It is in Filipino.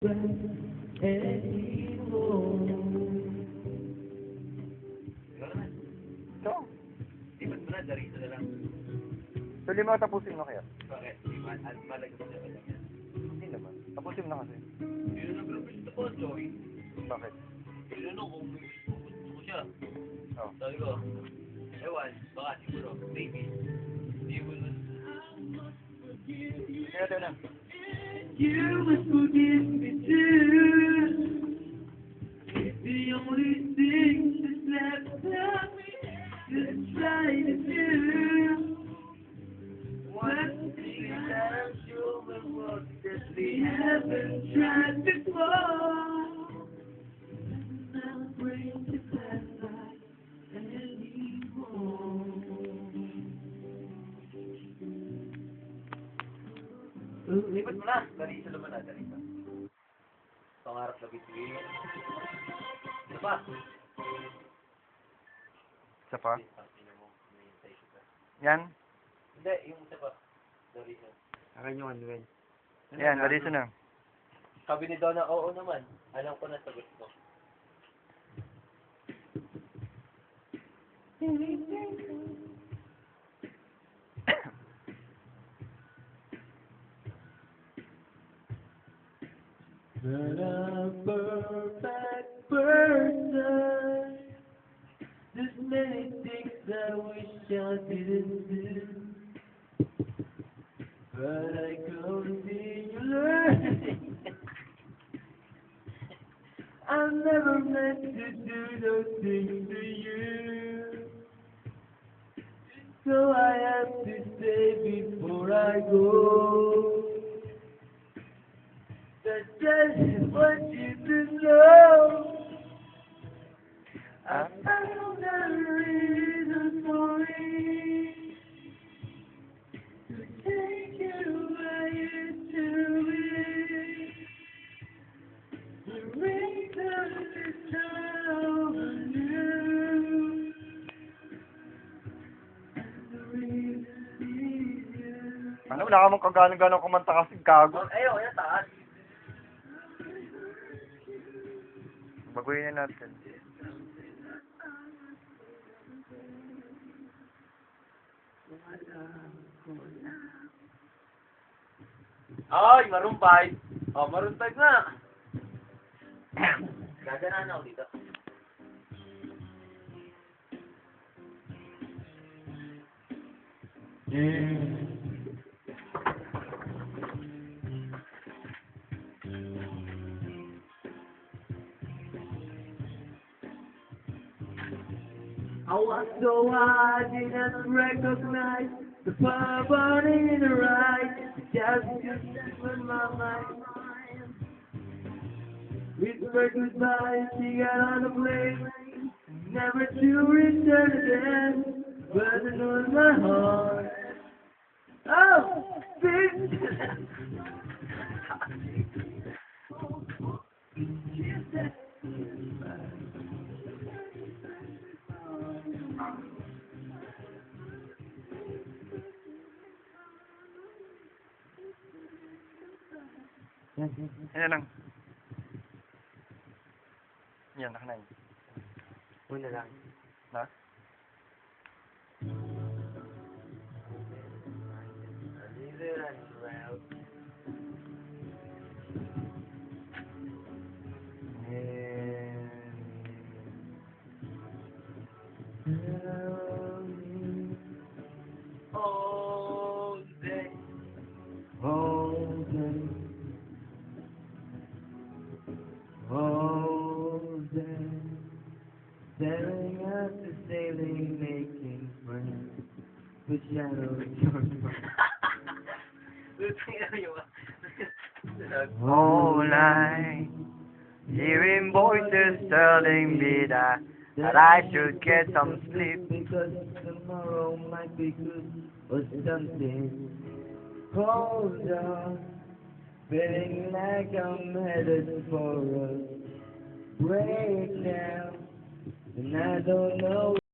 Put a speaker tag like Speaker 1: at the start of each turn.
Speaker 1: So,
Speaker 2: Ibat mo na, darito na lang.
Speaker 1: so lima tapusin mo kaya?
Speaker 2: Bakit? At malaga mo na lang yan.
Speaker 1: Hindi naman. Tapusin mo na kasi.
Speaker 2: Yun ang gusto ko, Joy.
Speaker 1: Bakit?
Speaker 2: Yun ang kung gusto ko siya.
Speaker 1: Oh.
Speaker 2: Sabi ko, ewan, baka siguro, maybe. Hindi mo na.
Speaker 1: Kaya na.
Speaker 2: You must forgive me too. The only thing that's left of me is trying to do. One thing that I'm sure will work that we haven't tried before. Not bring to that life anymore. Lipat mo na. Darito naman na, darito. Pangarap na bibigay. Ano ba?
Speaker 1: Isa pa? Yan.
Speaker 2: Hindi, yung isa pa. Darito.
Speaker 3: Akin yung unwell.
Speaker 1: Yan, daliso na.
Speaker 2: Sabi ni Donna, oo naman. Alam ko na sagot ko. Not a perfect person. There's many things I wish I didn't do. But I couldn't see you learning. I never meant to do those things to you. So I have to say before I go that just what you to know. I found a reason for it to take you where you to be. The reason is over you. And the reason is you.
Speaker 1: Ano, wala ka mong kagano-gano kumanta kasi gago.
Speaker 2: Ayaw, yan taas.
Speaker 1: Baguhin na natin.
Speaker 2: Ay, marumpay. Oh, marumpay nga. Gagana ako dito. I was so high, I didn't recognize the fire burning in the right. Just with my mind. Whispered goodbye, she got on the plane, never to return again. But it was my heart. Oh, bitch!
Speaker 1: Yan lang. Yan, naka na yun.
Speaker 3: Una lang.
Speaker 1: Na?
Speaker 2: All day.
Speaker 3: All day. All day. Staring at the ceiling, making friends with shadows on my
Speaker 1: Whole night, hearing voices telling me that I should get some sleep.
Speaker 3: because tomorrow might be good or something. Hold on, feeling like I'm headed for a breakdown, and I don't know